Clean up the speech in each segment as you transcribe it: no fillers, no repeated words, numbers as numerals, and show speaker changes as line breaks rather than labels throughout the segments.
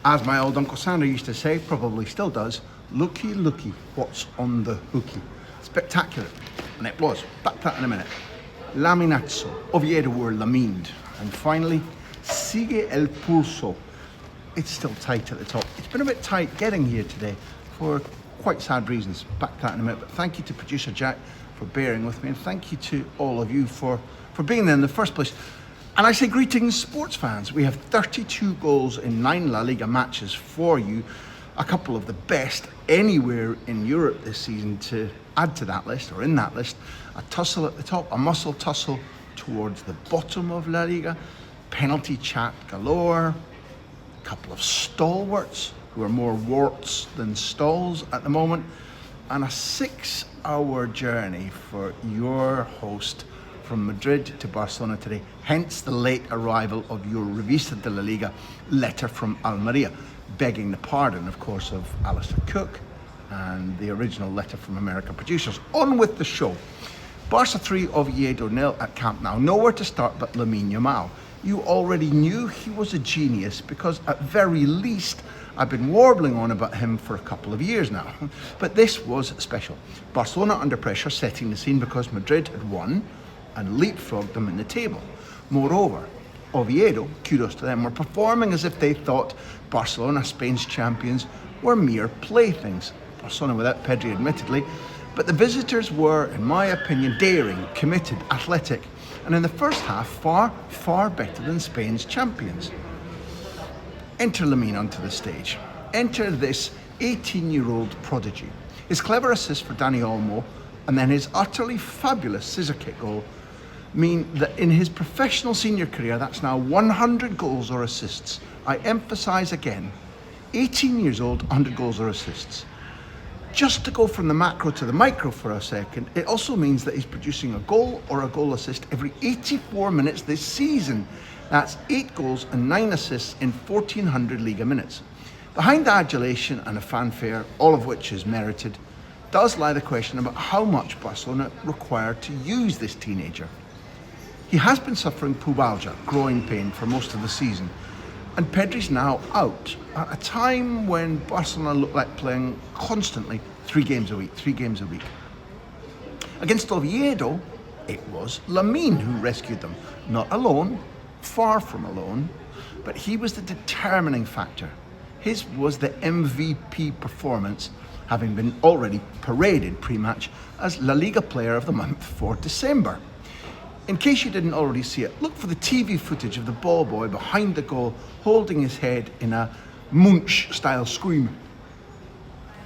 As my old Uncle Sander used to say, probably still does, looky, looky, what's on the hooky. Spectacular. And it was. Back to that in a minute. Laminazo. Oviedo were lamined. And finally, sigue el pulso. It's still tight at the top. It's been a bit tight getting here today for quite sad reasons. Back to that in a minute. But thank you to producer Jack for bearing with me. And thank you to all of you for being there in the first place. And I say greetings, sports fans. We have 32 goals in 9 La Liga matches for you. A couple of the best anywhere in Europe this season to add to that list, or in that list. A tussle at the top, a muscle tussle towards the bottom of La Liga. Penalty chat galore. A couple of stalwarts who are more warts than stalls at the moment. And a 6-hour journey for your host from Madrid to Barcelona today, hence the late arrival of your Revista de la Liga letter from Almeria, begging the pardon, of course, of Alistair Cook and the original letter from American producers. On with the show. Barça 3, Oviedo 0 at Camp Nou. Nowhere to start but Lamine Yamal. You already knew he was a genius because at very least I've been warbling on about him for a couple of years now. But this was special. Barcelona under pressure, setting the scene because Madrid had won and leapfrogged them in the table. Moreover, Oviedo, kudos to them, were performing as if they thought Barcelona, Spain's champions, were mere playthings. Barcelona without Pedri, admittedly, but the visitors were, in my opinion, daring, committed, athletic, and in the first half, far, far better than Spain's champions. Enter Lamine onto the stage. Enter this 18-year-old prodigy. His clever assist for Dani Olmo, and then his utterly fabulous scissor kick goal mean that in his professional senior career, that's now 100 goals or assists. I emphasize again, 18 years old, 100 goals or assists. Just to go from the macro to the micro for a second, it also means that he's producing a goal or a goal assist every 84 minutes this season. That's 8 goals and 9 assists in 1,400 Liga minutes. Behind the adulation and a fanfare, all of which is merited, does lie the question about how much Barcelona require to use this teenager. He has been suffering pubalgia, growing pain, for most of the season, and Pedri's now out at a time when Barcelona look like playing constantly 3 games a week. Against Oviedo, it was Lamine who rescued them. Not alone, far from alone, but he was the determining factor. His was the MVP performance, having been already paraded pre-match as La Liga Player of the Month for December. In case you didn't already see it, look for the TV footage of the ball boy behind the goal, holding his head in a Munch-style scream.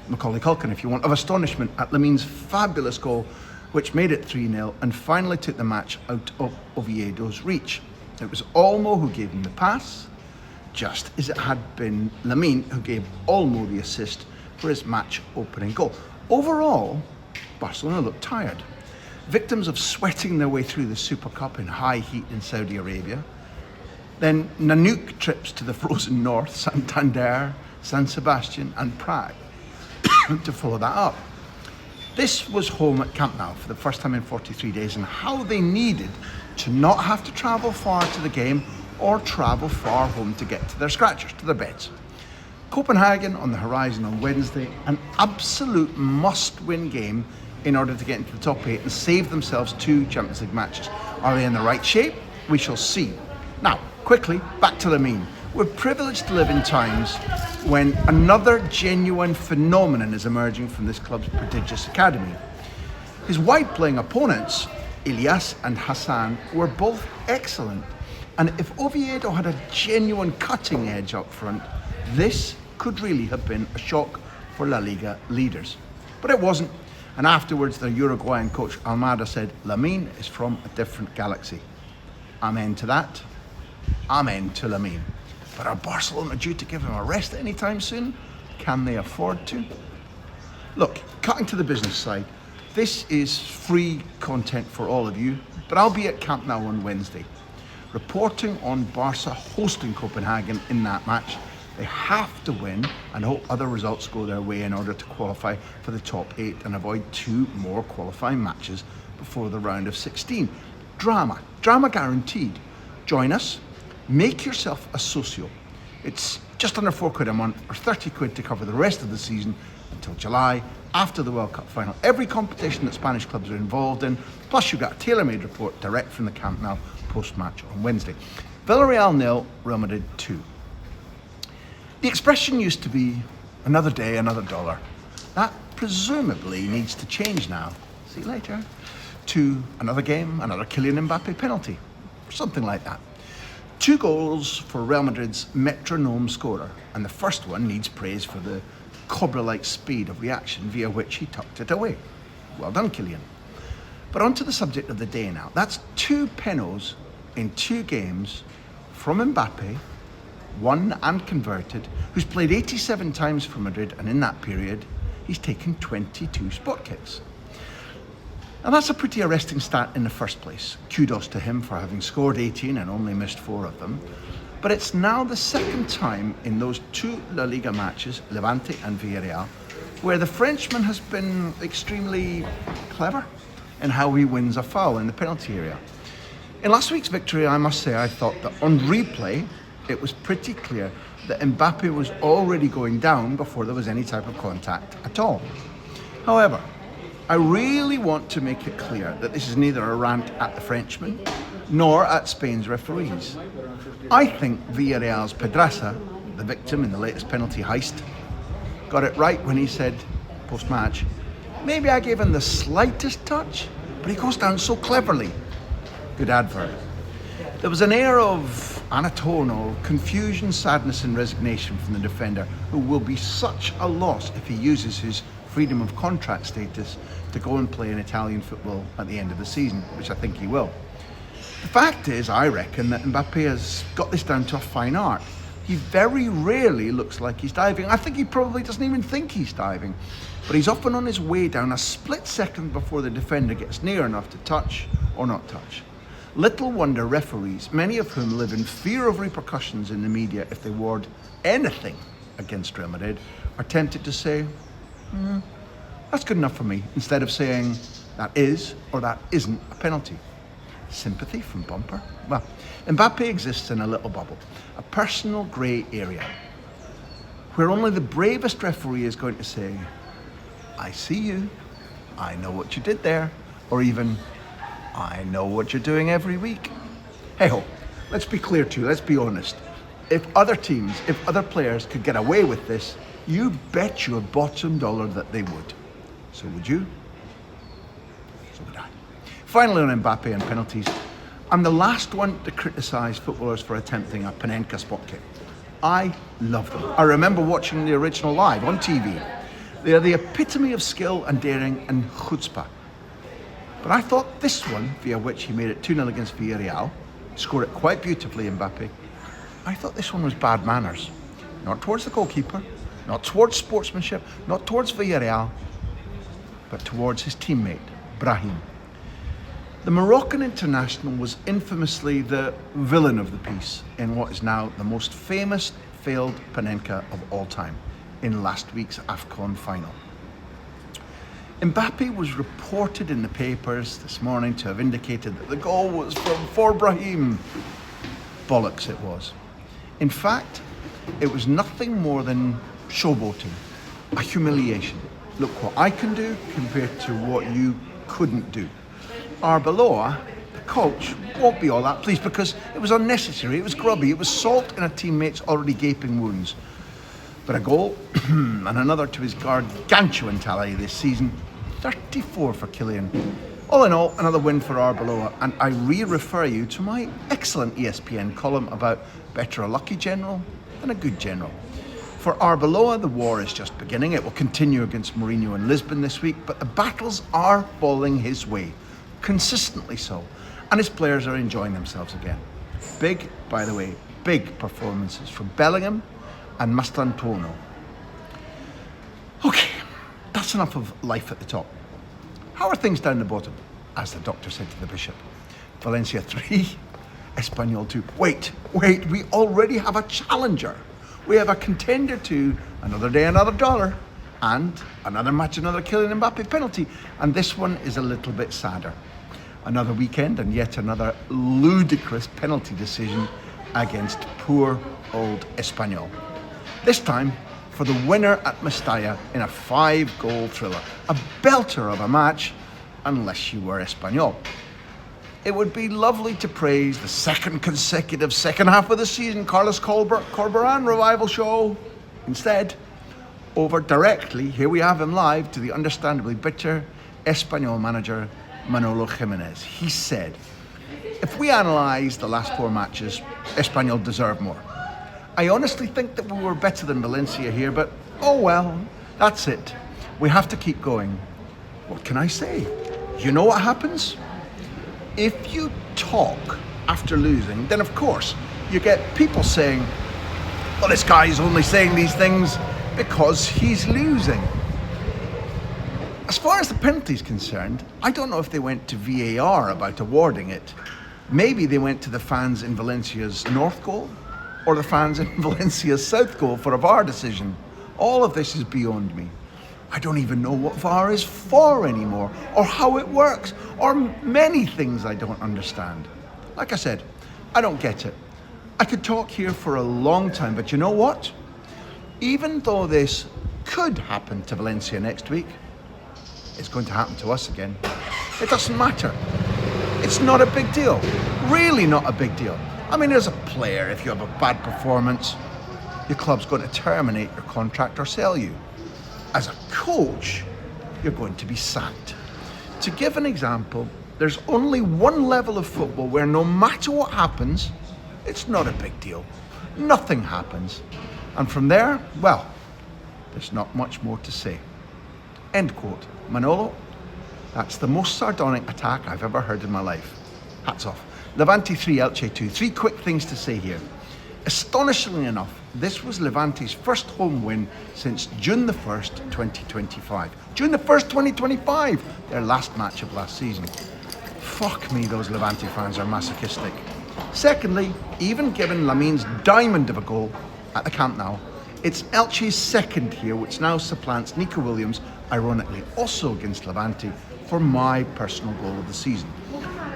Macaulay Culkin, if you want, of astonishment at Lamine's fabulous goal, which made it 3-0 and finally took the match out of Oviedo's reach. It was Olmo who gave him the pass, just as it had been Lamine who gave Olmo the assist for his match-opening goal. Overall, Barcelona looked tired. Victims of sweating their way through the Super Cup in high heat in Saudi Arabia. Then Nanook trips to the frozen north, Santander, San Sebastian and Prague to follow that up. This was home at Camp Nou for the first time in 43 days, and how they needed to not have to travel far to the game or travel far home to get to their scratchers, to their beds. Copenhagen on the horizon on Wednesday, an absolute must-win game in order to get into the top 8 and save themselves 2 Champions League matches. Are they in the right shape? We shall see. Now, quickly, back to Lamine. We're privileged to live in times when another genuine phenomenon is emerging from this club's prodigious academy. His wide-playing opponents, Ilias and Hassan, were both excellent. And if Oviedo had a genuine cutting edge up front, this could really have been a shock for La Liga leaders. But it wasn't. And afterwards, the Uruguayan coach Almada said, Lamine is from a different galaxy. Amen to that. Amen to Lamine. But are Barcelona due to give him a rest anytime soon? Can they afford to? Look, cutting to the business side, this is free content for all of you, but I'll be at Camp Nou on Wednesday, reporting on Barca hosting Copenhagen in that match. They have to win and hope other results go their way in order to qualify for the top 8 and avoid 2 more qualifying matches before the round of 16. Drama guaranteed. Join us, make yourself a socio. It's just under £4 a month, or £30 to cover the rest of the season until July, after the World Cup final. Every competition that Spanish clubs are involved in, plus you've got a tailor-made report direct from the Camp Nou post-match on Wednesday. Villarreal 0, Real Madrid 2. The expression used to be, another day, another dollar. That presumably needs to change now, see you later, to another game, another Kylian Mbappe penalty, or something like that. 2 goals for Real Madrid's metronome scorer, and the first one needs praise for the Cobra-like speed of reaction via which he tucked it away. Well done, Kylian. But on to the subject of the day now. That's 2 penos in 2 games from Mbappe, won and converted, who's played 87 times for Madrid, and in that period, he's taken 22 spot kicks. Now that's a pretty arresting stat in the first place. Kudos to him for having scored 18 and only missed 4 of them. But it's now the second time in those 2 La Liga matches, Levante and Villarreal, where the Frenchman has been extremely clever in how he wins a foul in the penalty area. In last week's victory, I must say, I thought that on replay, it was pretty clear that Mbappe was already going down before there was any type of contact at all. However, I really want to make it clear that this is neither a rant at the Frenchman nor at Spain's referees. I think Villarreal's Pedraza, the victim in the latest penalty heist, got it right when he said, post-match, maybe I gave him the slightest touch, but he goes down so cleverly. Good adverb. There was an air of anatono, confusion, sadness and resignation from the defender, who will be such a loss if he uses his freedom of contract status to go and play in Italian football at the end of the season, which I think he will. The fact is, I reckon, that Mbappe has got this down to a fine art. He very rarely looks like he's diving. I think he probably doesn't even think he's diving, but he's often on his way down a split second before the defender gets near enough to touch or not touch. Little wonder referees, many of whom live in fear of repercussions in the media if they award anything against Real Madrid, are tempted to say, that's good enough for me, instead of saying that is or that isn't a penalty. Sympathy from Bumper? Well, Mbappe exists in a little bubble, a personal grey area, where only the bravest referee is going to say, I see you, I know what you did there, or even, I know what you're doing every week. Hey ho, let's be clear too, let's be honest. If other teams, if other players could get away with this, you bet your bottom dollar that they would. So would you? So would I. Finally on Mbappe and penalties, I'm the last one to criticise footballers for attempting a Panenka spot kick. I love them. I remember watching the original live on TV. They are the epitome of skill and daring and chutzpah. But I thought this one, via which he made it 2-0 against Villarreal, scored it quite beautifully, Mbappe, I thought this one was bad manners. Not towards the goalkeeper, not towards sportsmanship, not towards Villarreal, but towards his teammate, Brahim. The Moroccan international was infamously the villain of the piece in what is now the most famous failed Panenka of all time, in last week's AFCON final. Mbappe was reported in the papers this morning to have indicated that the goal was for Brahim. Bollocks it was. In fact, it was nothing more than showboating, a humiliation. Look what I can do compared to what you couldn't do. Arbeloa, the coach, won't be all that pleased because it was unnecessary, it was grubby, it was salt in a teammate's already gaping wounds. But a goal and another to his gargantuan tally this season, 34 for Kylian. All in all, another win for Arbeloa, and I re-refer you to my excellent ESPN column about better a lucky general than a good general. For Arbeloa, the war is just beginning. It will continue against Mourinho in Lisbon this week, but the battles are falling his way, consistently so, and his players are enjoying themselves again. Big, by the way, big performances from Bellingham and Mastrantuono. Okay, that's enough of life at the top. How are things down the bottom? As the doctor said to the bishop. Valencia 3, Espanyol 2. Wait, we already have a challenger. We have a contender to another day, another dollar, and another match, another Kylian Mbappe penalty. And this one is a little bit sadder. Another weekend and yet another ludicrous penalty decision against poor old Espanyol. This time for the winner at Mestalla in a 5-goal thriller. A belter of a match, unless you were Espanyol. It would be lovely to praise the second consecutive second half of the season Carlos Corberán revival show. Instead, over directly, here we have him live, to the understandably bitter Espanyol manager Manolo Jimenez. He said, if we analyse the last 4 matches, Espanyol deserve more. I honestly think that we were better than Valencia here, but oh well, that's it. We have to keep going. What can I say? You know what happens? If you talk after losing, then of course you get people saying, well, this guy's only saying these things because he's losing. As far as the penalty is concerned, I don't know if they went to VAR about awarding it. Maybe they went to the fans in Valencia's north goal or the fans in Valencia's south goal for a VAR decision. All of this is beyond me. I don't even know what VAR is for anymore, or how it works, or many things I don't understand. Like I said, I don't get it. I could talk here for a long time, but you know what? Even though this could happen to Valencia next week, it's going to happen to us again. It doesn't matter. It's not a big deal. Really not a big deal. I mean, as a player, if you have a bad performance, your club's going to terminate your contract or sell you. As a coach, you're going to be sacked. To give an example, there's only one level of football where no matter what happens, it's not a big deal. Nothing happens. And from there, well, there's not much more to say. End quote. Manolo, that's the most sardonic attack I've ever heard in my life. Hats off. Levante 3, Elche 2. 3 quick things to say here. Astonishingly enough, this was Levante's first home win since June the 1st, 2025. June the 1st, 2025, their last match of last season. Fuck me, those Levante fans are masochistic. Secondly, even given Lamine's diamond of a goal at the Camp Nou, it's Elche's second here, which now supplants Nico Williams, ironically also against Levante, for my personal goal of the season.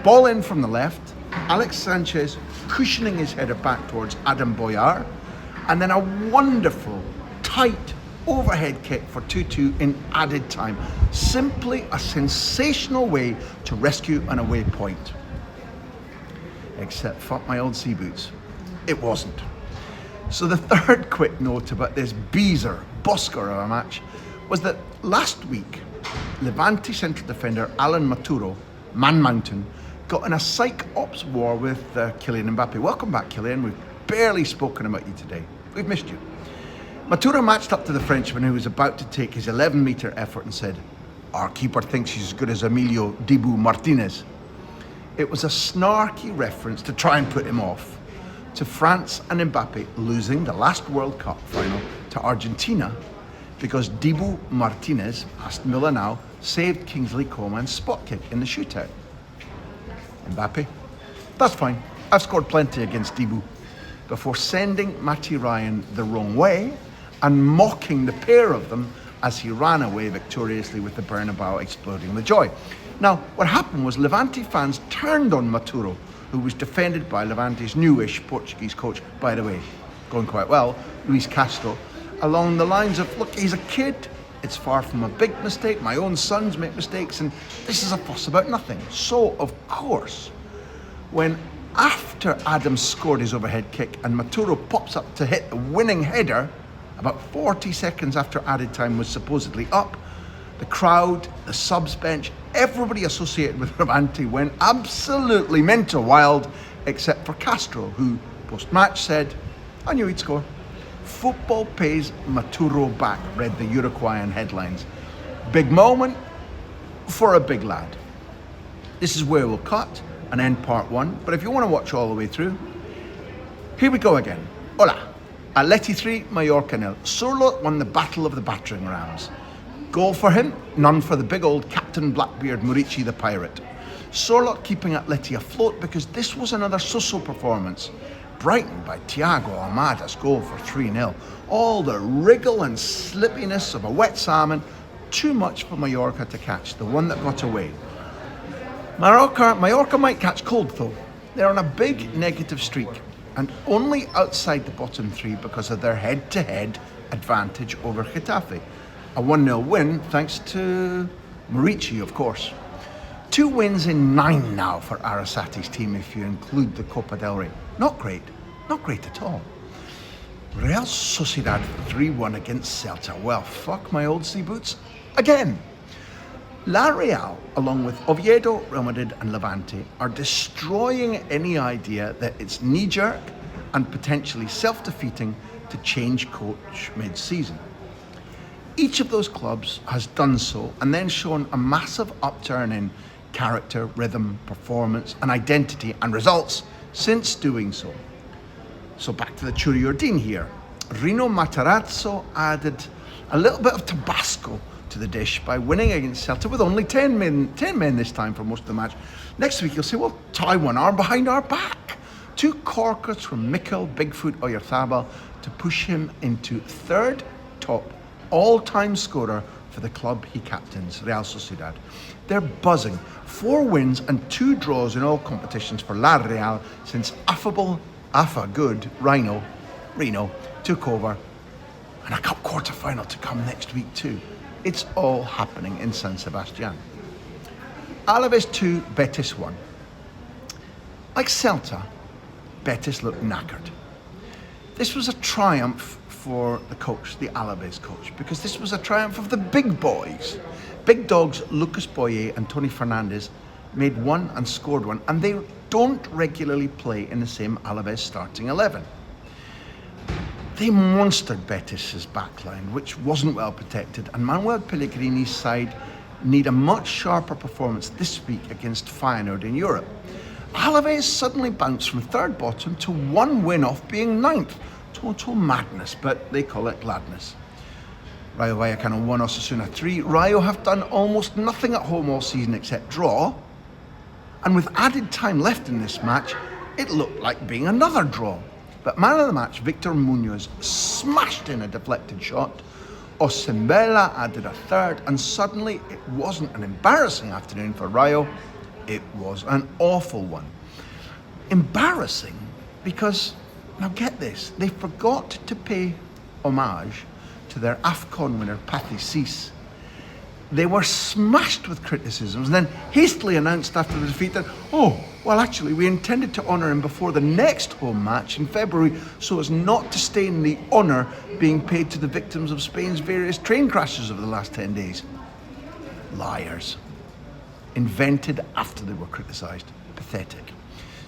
Ball in from the left, Alex Sanchez cushioning his header back towards Adam Boyar, and then a wonderful, tight overhead kick for 2-2 in added time. Simply a sensational way to rescue an away point. Except fuck my old sea boots. It wasn't. So the third quick note about this busker of a match was that last week, Levante central defender Alan Maturo, Man Mountain, got in a psych ops war with Kylian Mbappe. Welcome back, Kylian. We've barely spoken about you today. We've missed you. Maturo matched up to the Frenchman who was about to take his 11-metre effort and said, our keeper thinks he's as good as Emilio Dibu Martinez. It was a snarky reference to try and put him off to France and Mbappe losing the last World Cup final to Argentina because Dibu Martinez, Aston Villa now, saved Kingsley Coman's spot kick in the shootout. Mbappe, that's fine. I've scored plenty against Dibu, before sending Matty Ryan the wrong way and mocking the pair of them as he ran away victoriously with the Bernabeu exploding with joy. Now, what happened was Levante fans turned on Maturo, who was defended by Levante's newish Portuguese coach, by the way, going quite well, Luis Castro, along the lines of, look, he's a kid, it's far from a big mistake, my own sons make mistakes, and this is a fuss about nothing. So, of course, when after Adam scored his overhead kick and Maturo pops up to hit the winning header, about 40 seconds after added time was supposedly up, the crowd, the subs bench, everybody associated with Levante went absolutely mental wild, except for Castro, who post-match said, I knew he'd score. Football pays Maturo back, read the Uruguayan headlines. Big moment for a big lad. This is where we'll cut and end part 1, but if you want to watch all the way through, here we go again. Hola. Atleti 3, Mallorca 0. Surlot won the battle of the battering rams. Goal for him, none for the big old Captain Blackbeard Murici the Pirate. Surlot keeping Atleti afloat because this was another so-so performance. Brightened by Thiago Almada's goal for 3-0. All the wriggle and slippiness of a wet salmon, too much for Mallorca to catch, the one that got away. Mallorca might catch cold though. They're on a big negative streak, and only outside the bottom three because of their head-to-head advantage over Getafe. A 1-0 win thanks to Murici, of course. 2 wins in 9 now for Arrasati's team if you include the Copa del Rey. Not great at all. Real Sociedad 3-1 against Celta. Well, fuck my old sea boots again. La Real, along with Oviedo, Real Madrid and Levante, are destroying any idea that it's knee-jerk and potentially self-defeating to change coach mid-season. Each of those clubs has done so and then shown a massive upturn in character, rhythm, performance and identity and results since doing so. So back to the Churi Ordine here. Rino Matarazzo added a little bit of Tabasco to the dish by winning against Celta with only 10 men this time for most of the match. Next week you'll say, well, tie one arm behind our back. 2 corkers from Mikel Bigfoot Oyarzabal to push him into 3rd top all-time scorer for the club he captains, Real Sociedad. They're buzzing. 4 wins and 2 draws in all competitions for La Real since good Rino took over, and a cup quarter-final to come next week too. It's all happening in San Sebastian. Alaves 2, Betis 1. Like Celta, Betis looked knackered. This was a triumph for the coach, the Alaves coach, because this was a triumph of the big boys. Big dogs Lucas Boye and Tony Fernandez made 1 and scored 1, and they don't regularly play in the same Alaves starting 11. They monstered Betis' backline, which wasn't well protected, and Manuel Pellegrini's side need a much sharper performance this week against Feyenoord in Europe. Alaves suddenly bounced from 3rd bottom to 1 win off being 9th. Total madness, but they call it gladness. Rayo Vallecano 1, Osasuna 3. Rayo have done almost nothing at home all season except draw, and with added time left in this match, it looked like being another draw. But man of the match, Victor Munoz, smashed in a deflected shot. Osembela added a 3rd, and suddenly it wasn't an embarrassing afternoon for Rayo, it was an awful one. Embarrassing because, now get this, they forgot to pay homage to their AFCON winner, Pathy Cease. They were smashed with criticisms and then hastily announced after the defeat that, actually, we intended to honour him before the next home match in February so as not to stain the honour being paid to the victims of Spain's various train crashes over the last 10 days. Liars. Invented after they were criticised. Pathetic.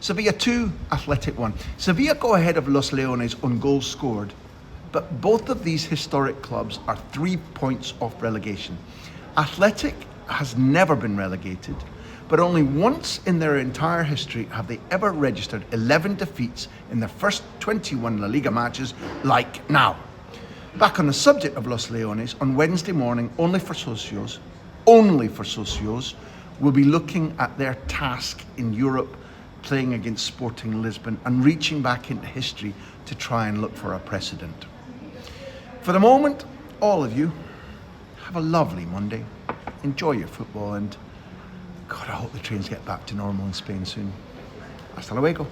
Sevilla 2, Athletic 1. Sevilla go ahead of Los Leones on goals scored, but both of these historic clubs are 3 points off relegation. Athletic has never been relegated, but only once in their entire history have they ever registered 11 defeats in their first 21 La Liga matches, like now. Back on the subject of Los Leones, on Wednesday morning, only for socios, we'll be looking at their task in Europe, playing against Sporting Lisbon and reaching back into history to try and look for a precedent. For the moment, all of you, have a lovely Monday. Enjoy your football, and God, I hope the trains get back to normal in Spain soon. Hasta luego.